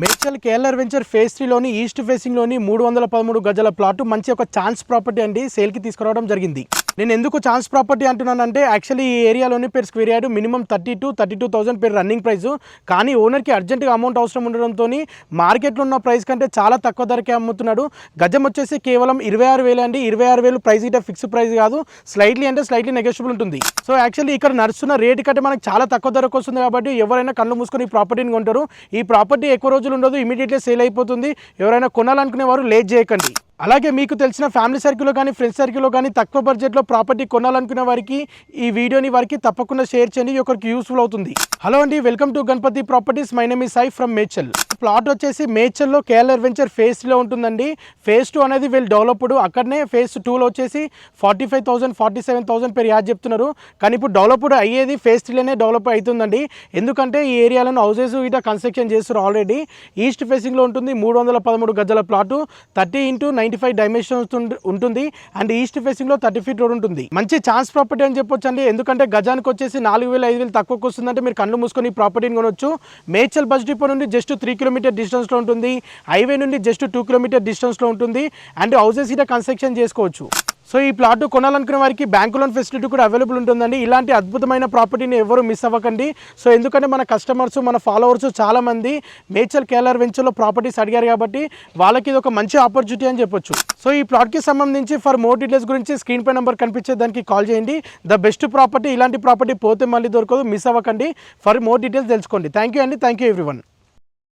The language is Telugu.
మేడ్చల్ కేఎల్ఆర్ వెంచర్ ఫేజ్ 3లోని ఈస్ట్ ఫేసింగ్లోని 313 గజాల ప్లాట్ మంచి ఒక ఛాన్స్ ప్రాపర్టీ అండి సేల్కి తీసుకురావడం జరిగింది. నేను ఎందుకు ఛాన్స్ ప్రాపర్టీ అంటున్నానంటే యాక్చువల్లీ ఈ ఏరియాలోని పేరు స్క్వేర్ యార్డ్ మినిమం 32,000 పేరు రన్నింగ్ ప్రైస్. కానీ ఓనర్కి అర్జెంటుగా అమౌంట్ అవసరం ఉండడంతో మార్కెట్లో ఉన్న ప్రైస్ కంటే చాలా తక్కువ ధరకే అమ్ముతున్నాడు. గజం వచ్చేసి కేవలం 26,000 అండి. 26,000 ప్రైస్ ఇట ఫిక్స్ ప్రైస్ కాదు, స్లైట్లీ నెగోషియబుల్ ఉంటుంది. సో యాక్చువల్లీ ఇక్కడ నడుస్తున్న రేట్ కంటే మనకు చాలా తక్కువ ధరకు వస్తుంది కాబట్టి ఎవరైనా కళ్ళు మూసుకొని ఈ ప్రాపర్టీని కొంటారు. ఈ ప్రాపర్టీ ఎక్కువ రోజులు ఉండదు, ఇమీడియట్లీ సేల్ అయిపోతుంది. ఎవరైనా కొనాలనుకునే వారు లేట్ చేయకండి. అలాగే మీకు తెలిసిన ఫ్యామిలీ సర్కిల్లో కానీ ఫ్రెండ్స్ సర్కిల్లో కానీ తక్కువ బడ్జెట్లో ప్రాపర్టీ కొనాలనుకునే వారికి ఈ వీడియోని వారికి తప్పకుండా షేర్ చేయండి, ఒకరికి యూస్ఫుల్ అవుతుంది. హలో అండి, welcome to Ganapathi properties. My name is Sai from Medchal. Plot వచ్చేసి మేడ్చల్లో కేఎల్ఆర్ వెంచర్ ఫేజ్ 3లో ఉంటుందండి. ఫేజ్ 2 అనేది వెల్ డెవలప్డ్. అక్కడనే ఫేజ్ 2లో వచ్చేసి 45,000 47,000 పేరు యాడ్ చెప్తున్నారు. కానీ ఇప్పుడు డెవలప్డ్ అయ్యేది ఫేజ్ 3లోనే డెవలప్ అవుతుందండి. ఎందుకంటే ఈ ఏరియాలో హౌసెస్ ఇట కన్స్ట్రక్షన్ చేస్తారు ఆల్రెడీ. ఈస్ట్ ఫేసింగ్లో ఉంటుంది. 313 గజాల ప్లాటు, 30x95 డైమెన్షన్స్ ఉంటుంది. అండ్ ఈస్ట్ ఫేసింగ్లో 30 ఫీట్ రోడ్ ఉంటుంది. మంచి ఛాన్స్ ప్రాపర్టీ అని చెప్పొచ్చు అండి. ఎందుకంటే గజానికి వచ్చేసి 4,000 5,000 తక్కువకి వస్తుందంటే మీరు కళ్ళు మూసుకొని ఈ ప్రాపర్టీని కొనొచ్చు. మేడ్చల్ బస్ డిపో నుండి జస్ట్ 3 కిలోమీటర్ డిస్టెన్స్లో ఉంటుంది. హైవే నుండి జస్ట్ 2 కిలోమీటర్ డిస్టెన్స్లో ఉంటుంది. అండ్ హౌసెస్ ఇట కన్స్ట్రక్షన్ చేసుకోవచ్చు. సో ఈ ప్లాట్ కొనాలనుకునే వారికి బ్యాంక్ లోన్ ఫెసిలిటీ కూడా అవైలబుల్ ఉంటుందండి. ఇలాంటి అద్భుతమైన ప్రాపర్టీని ఎవరు మిస్ అవ్వకండి. సో ఎందుకంటే మన కస్టమర్స్ మన ఫాలోవర్స్ చాలామంది మేడ్చల్ కేఎల్ఆర్ వెంచర్లో ప్రాపర్టీస్ అడిగారు కాబట్టి వాళ్ళకి ఇది ఒక మంచి ఆపర్చునిటీ అని చెప్పొచ్చు. సో ఈ ప్లాట్కి సంబంధించి ఫర్ మోర్ డీటెయిల్స్ గురించి స్క్రీన్ పై నెంబర్ కనిపించే దానికి కాల్ చేయండి. The best property. ఇలాంటి ప్రాపర్టీ పోతే మళ్ళీ దొరకదు, మిస్ అవ్వకండి. ఫర్ మోర్ డీటెయిల్స్ తెలుసుకోండి. థ్యాంక్ యూ అండి. Thank you everyone.